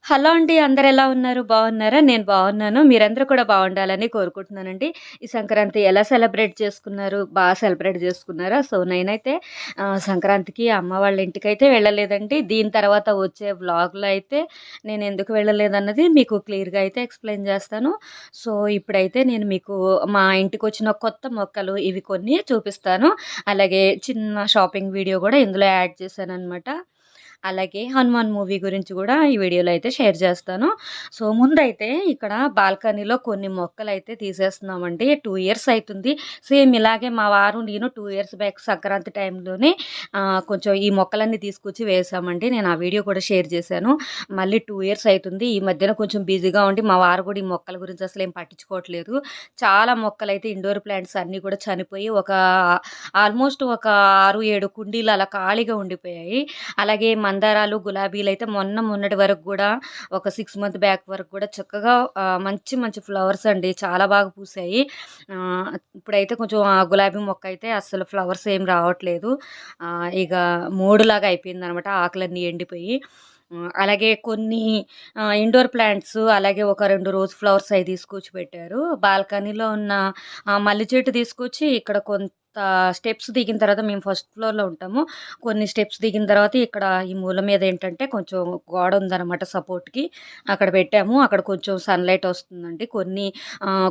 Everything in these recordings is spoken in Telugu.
హలో అండి. అందరెలా ఉన్నారు? బాగున్నారా? నేను బాగున్నాను. మీరందరూ కూడా బాగుండాలని కోరుకుంటున్నానండి. ఈ సంక్రాంతి ఎలా సెలబ్రేట్ చేసుకున్నారు? సెలబ్రేట్ చేసుకున్నారా? సో, నేనైతే సంక్రాంతికి అమ్మ వాళ్ళ ఇంటికైతే వెళ్ళలేదండి. దీని తర్వాత వచ్చే వ్లాగ్‌లో అయితే నేనెందుకు వెళ్ళలేదన్నది మీకు క్లియర్‌గా అయితే ఎక్స్‌ప్లెయిన్ చేస్తాను. సో, ఇప్పుడైతే నేను మీకు మా ఇంటికొచ్చిన కొత్త మొక్కలు ఇవి కొన్ని చూపిస్తాను. అలాగే చిన్న షాపింగ్ వీడియో గూడా ఇందులో యాడ్ చేశాననమాట. అలాగే 'హనుమాన్' మూవీ గురించి గూడా ఈ వీడియోలో అయితే షేర్ చేస్తాను. సో, ముందైతే ఇక్కడ బాల్కనీలో కొన్ని మొక్కలైతే తీసేస్తున్నామండి. 2 ఇయర్స్ అయితుంది. సేమ్ ఇలాగే మా వారు, నేను 2 ఇయర్స్ బ్యాక్ సంక్రాంతి టైంలోనే కొంచెం ఈ మొక్కలన్నీ తీసుకొచ్చి వేసామండి. నేను ఆ వీడియో కూడా షేర్ చేశాను. మళ్ళీ 2 ఇయర్స్ అయితుంది. ఈ మధ్యన కొంచెం బిజీగా ఉండి మా వారు కూడా ఈ మొక్కల గురించి అసలేం పట్టించుకోవట్లేదు. చాలా మొక్కలైతే ఇండోర్ ప్లాంట్స్ అన్నీ కూడా చనిపోయి ఆల్మోస్ట్ ఒక 6, 7 కుండీలు అలా ఖాళీగా ఉండిపోయాయి. అలాగే మందారాలు, గులాబీలయితే మొన్నటి వరకు గూడా ఒక 6 మంత్ బ్యాక్ వరకు గూడా చక్కగా మంచి మంచి ఫ్లవర్స్ అండి. చాలా బాగా పూసాయి. ఇప్పుడైతే కొంచెం ఆ గులాబీ మొక్కయితే అస్సలు ఫ్లవర్స్ ఏం రావట్లేదు. ఇగ మోడులాగా అయిపోయిందనమాట. ఆకులన్నీ ఎండిపోయి. అలాగే కొన్ని ఇండోర్ ప్లాంట్స్ అలాగే ఒక 2 రోజ్ ఫ్లవర్స్ అయి తీసుకొచ్చి పెట్టారు. బాల్కనీలో ఉన్న మల్లె చెట్టు తీసుకొచ్చి ఇక్కడ కొంత స్టెప్స్ దిగిన తర్వాత మేము ఫస్ట్ ఫ్లోర్‌లో ఉంటాము. కొన్ని స్టెప్స్ దిగిన తర్వాత ఇక్కడ ఈ మూల మీద ఏంటంటే కొంచెం గోడ ఉందనమాట సపోర్ట్‌కి. అక్కడ పెట్టాము. అక్కడ కొంచెం సన్‌లైట్ వస్తుందండి. కొన్ని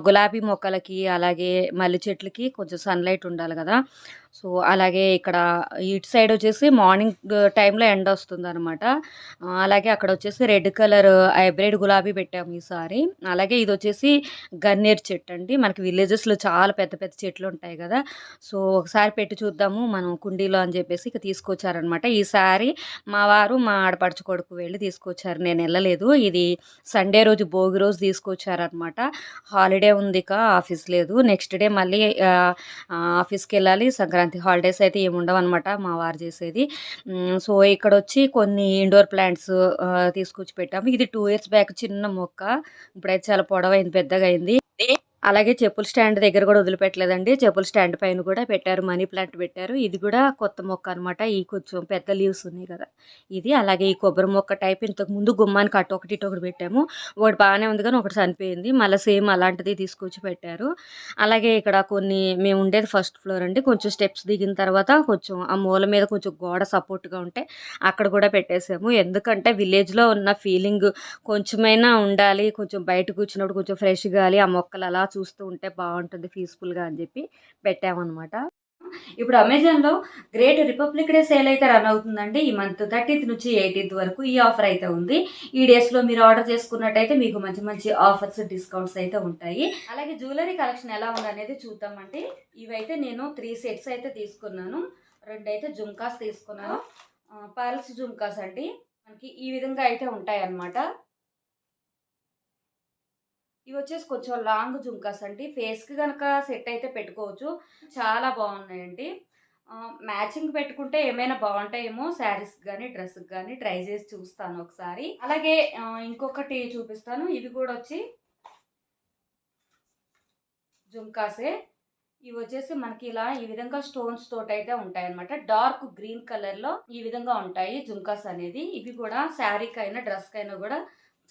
గులాబీ మొక్కలకి, అలాగే మల్లె చెట్లకి కొంచెం సన్‌లైట్ ఉండాలి గదా! సో, అలాగే ఇక్కడ ఇటు సైడ్ వచ్చేసి మార్నింగ్ టైంలో ఎండొస్తుందనమాట. అలాగే అక్కడొచ్చేసి రెడ్ కలర్ హైబ్రిడ్ గులాబీ పెట్టాము ఈసారి. అలాగే ఇదొచ్చేసి గన్నేరు చెట్టండి. మనకి విలేజెస్‌లో చాలా పెద్ద పెద్ద చెట్లుంటాయి గదా! సో, ఒకసారి పెట్టి చూద్దాము మనం కుండీలో అని జెప్పేసి ఇక తీసుకొచ్చారనమాట. ఈసారి మా వారు, మా ఆడపడుచు కొడుకు వెళ్లి తీసుకొచ్చారు. నేనెళ్ళలేదు. ఇది సండే రోజు భోగి రోజు తీసుకొచ్చారనమాట. హాలిడే ఉందిక ఆఫీస్ లేదు. నెక్స్ట్ డే మళ్ళీ ఆఫీస్‌కెళ్ళాలి. సంక్రాంతి హాలిడేస్ అయితే ఏముండవనమాట మా వారు జేసేది. సో, ఇక్కడొచ్చి కొన్ని ఇండోర్ ప్లాంట్స్ తీసుకొచ్చి పెట్టాము. ఇది 2 ఇయర్స్ బ్యాక్ చిన్న మొక్క. ఇప్పుడైతే చాలా పొడవైంది, పెద్దగయింది. అలాగే చెప్పుల స్టాండ్ దగ్గర గూడా వదిలిపెట్టలేదండి. చెప్పుల స్టాండ్ పైన గూడా పెట్టారు. మనీ ప్లాంట్ పెట్టారు. ఇది గూడా కొత్త మొక్క అనమాట. ఈ కొంచెం పెద్ద లీవ్స్ ఉన్నాయి గదా! ఇది. అలాగే ఈ కొబ్బరి మొక్క టైప్ ఇంతకుముందు గుమ్మానికి అటొకటి, ఇటొకటి పెట్టాము. ఒకటి బానే ఉంది గానీ ఒకటి చనిపోయింది. మళ్ళా సేమ్ అలాంటిది తీసుకొచ్చి పెట్టారు. అలాగే ఇక్కడ కొన్ని మేముండేది ఫస్ట్ ఫ్లోర్ అండి. కొంచెం స్టెప్స్ దిగిన తర్వాత కొంచెం ఆ మూల మీద కొంచెం గోడ సపోర్ట్‌గా ఉంటే అక్కడ గూడా పెట్టేసాము. ఎందుకంటే విలేజ్‌లో ఉన్న ఫీలింగ్ కొంచెమైనా ఉండాలి. కొంచెం బయట కూర్చున్నప్పుడు కొంచెం ఫ్రెష్ గాలి, ఆ మొక్కలు అలా చూస్తూ ఉంటే బావుంటుంది పీస్‌ఫుల్‌గా అని జెప్పి పెట్టామనమాట. ఇప్పుడు అమెజాన్‌లో గ్రేట్ రిపబ్లిక్ డే సేల్ అయితే రన్ అవుతుందండి. ఈ మంత్ 13థ్ నుంచి 18థ్ వరకు ఈ ఆఫర్ అయితే ఉంది. ఈ డేస్‌లో మీరు ఆర్డర్ చేసుకున్నట్టయితే మీకు మంచి మంచి ఆఫర్స్, డిస్కౌంట్స్ అయితే ఉంటాయి. అలాగే జ్యువెలరీ కలెక్షన్ ఎలా ఉందనేది చూద్దామండి. ఇవైతే నేను 3 సెట్స్ అయితే తీసుకున్నాను. 2 అయితే జుంకాస్ తీసుకున్నాను. పర్ల్స్ జుంకాస్ అండి. మనకి ఈ విధంగా అయితే ఉంటాయన్నమాట. ఇవొచ్చేసి కొంచెం లాంగ్ జుంకాస్ అండి. ఫేస్‌కి గనక సెట్ అయితే పెట్టుకోవచ్చు. చాలా బావున్నాయండి. మ్యాచింగ్ పెట్టుకుంటే ఏమైనా బావుంటాయేమో శారీస్‌కి గాని, డ్రెస్‌కి గాని ట్రై చేసి చూస్తాను ఒకసారి. అలాగే ఇంకొకటి చూపిస్తాను. ఇవి గూడొచ్చి జుంకాసే. ఇవొచ్చేసి మనకి ఇలా ఈ విధంగా స్టోన్స్ తోటయితే ఉంటాయన్నమాట. డార్క్ గ్రీన్ కలర్‌లో ఈ విధంగా ఉంటాయి జుంకాస్ అనేది. ఇవి కూడా శారీకైనా, డ్రెస్‌కైనా గూడా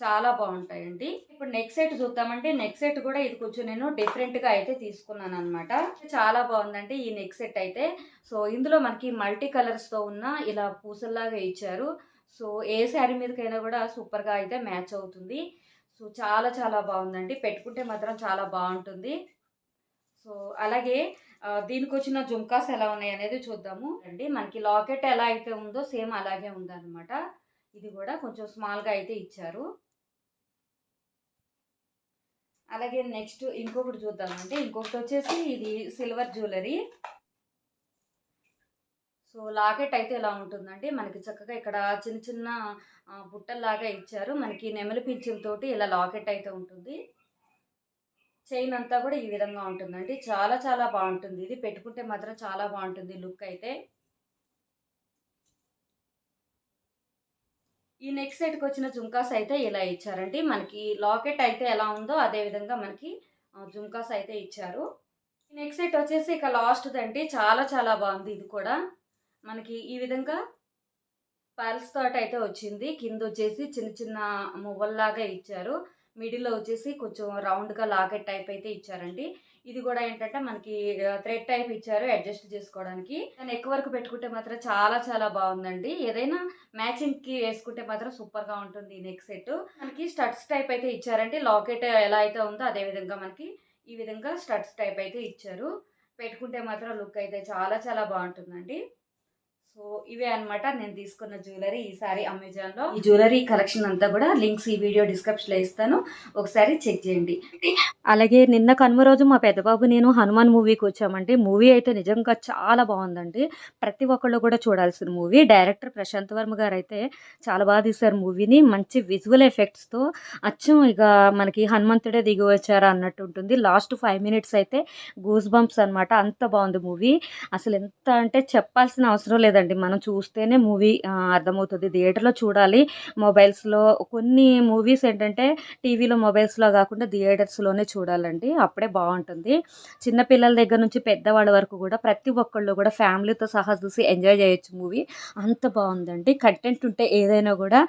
చాలా బావుంటాయండి. ఇప్పుడు నెక్ సెట్ చూద్దామంటే, నెక్ సెట్ గూడా ఇది కొంచెం నేను డిఫరెంట్‌గా అయితే తీసుకున్నాననమాట. చాలా బావుందండి ఈ నెక్ సెట్ అయితే. సో, ఇందులో మనకి మల్టీ కలర్స్‌తో ఉన్న ఇలా పూసల్లాగా ఇచ్చారు. సో, ఏ శారీ మీదకైనా గూడా సూపర్‌గా అయితే మ్యాచ్ అవుతుంది. సో, చాలా చాలా బావుందండి. పెట్టుకుంటే మాత్రం చాలా బావుంటుంది. సో, అలాగే దీనికొచ్చిన జుంకాస్ ఎలా ఉన్నాయనేది చూద్దాము. అండి మనకి లాకెట్ ఎలా అయితే ఉందో సేమ్ అలాగే ఉందనమాట. ఇది గూడా కొంచెం స్మాల్‌గా అయితే ఇచ్చారు. అలాగే నెక్స్ట్ ఇంకొకటి చూద్దామండి. ఇంకొకటొచ్చేసి ఇది సిల్వర్ జ్యువెలరీ. సో, లాకెట్ అయితే ఇలా ఉంటుందండి. మనకి చక్కగా ఇక్కడ చిన్న చిన్న బుట్టల్లాగా ఇచ్చారు. మనకి నెమలి పింఛలతోటి ఇలా లాకెట్ అయితే ఉంటుంది. చైన్ అంతా కూడా ఈ విధంగా ఉంటుందండి. చాలా చాలా బావుంటుంది. ఇది పెట్టుకుంటే మాత్రం చాలా బావుంటుంది లుక్ అయితే. ఈ నెక్ సెట్‌కొచ్చిన జుంకాస్ అయితే ఇలా ఇచ్చారండి. మనకి లాకెట్ అయితే ఎలా ఉందో అదే విధంగా మనకి జుంకాస్ అయితే ఇచ్చారు. ఈ నెక్ సెట్ వచ్చేసి ఇక లాస్ట్‌దండి. చాలా చాలా బావుంది ఇది కూడా. మనకి ఈ విధంగా పర్ల్స్ తోటి అయితే వచ్చింది. కింద వచ్చేసి చిన్న చిన్న మువ్వల్లాగా ఇచ్చారు. మిడిల్‌లో వచ్చేసి కొంచెం రౌండ్‌గా లాకెట్ టైప్ అయితే ఇచ్చారండి. ఇది కూడా ఏంటంటే మనకి థ్రెడ్ టైప్ ఇచ్చారు అడ్జస్ట్ చేసుకోవడానికి. నెక్ వర్క్ పెట్టుకుంటే మాత్రం చాలా చాలా బాగుందండి. ఏదైనా మ్యాచింగ్‌కి వేసుకుంటే మాత్రం సూపర్‌గా ఉంటుంది ఈ నెక్ సెట్. మనకి స్టడ్స్ టైప్ అయితే ఇచ్చారండి. లాకెట్ ఎలా అయితే ఉందో అదే విధంగా మనకి ఈ విధంగా స్టడ్స్ టైప్ అయితే ఇచ్చారు. పెట్టుకుంటే మాత్రం లుక్ అయితే చాలా చాలా బాగుంటుందండి. సో ఇవే అన్నమాట నేను తీసుకున్న జ్యువెలరీ ఈసారి అమెజాన్‌లో. ఈ జ్యువెలరీ కలెక్షన్ అంతా కూడా లింక్స్ ఈ వీడియో డిస్క్రిప్షన్‌లో ఇస్తాను. ఒకసారి చెక్ చేయండి. అలాగే నిన్న కనుమ రోజు మా పెద్ద బాబు నేను హనుమాన్ మూవీకి వచ్చామండి. మూవీ అయితే నిజంగా చాలా బాగుందండి. ప్రతి ఒక్కళ్ళు కూడా చూడాల్సిన మూవీ. డైరెక్టర్ ప్రశాంత్ వర్మ గారైతే చాలా బాగా తీశారు మూవీని. మంచి విజువల్ ఎఫెక్ట్స్‌తో అచ్చం ఇక మనకి హనుమంతుడే దిగి వచ్చారా అన్నట్టు ఉంటుంది. లాస్ట్ 5 మినిట్స్ అయితే గూస్ బంప్స్ అనమాట. అంత బాగుంది మూవీ. అసలు ఎంత అంటే చెప్పాల్సిన అవసరం లేదండి. మనం చూస్తేనే మూవీ అర్థమవుతుంది. థియేటర్‌లో చూడాలి. మొబైల్స్‌లో కొన్ని మూవీస్ ఏంటంటే టీవీలో, మొబైల్స్‌లో కాకుండా థియేటర్స్‌లోనే చూడాలండి. అప్పుడే బాగుంటుంది. చిన్న పిల్లల దగ్గర నుంచి పెద్దవాళ్ళ వరకు కూడా ప్రతి ఒక్కళ్ళు కూడా ఫ్యామిలీతో సహా చూసి ఎంజాయ్ చేయొచ్చు మూవీ. అంత బాగుందండి. కంటెంట్ ఉంటే ఏదైనా కూడా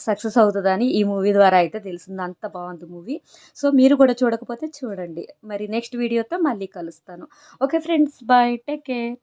సక్సెస్ అవుతుందని ఈ మూవీ ద్వారా అయితే తెలిసింది. అంత బాగుంది మూవీ. సో మీరు కూడా చూడకపోతే చూడండి. మరి నెక్స్ట్ వీడియోతో మళ్ళీ కలుస్తాను. Okay friends, bye, take care.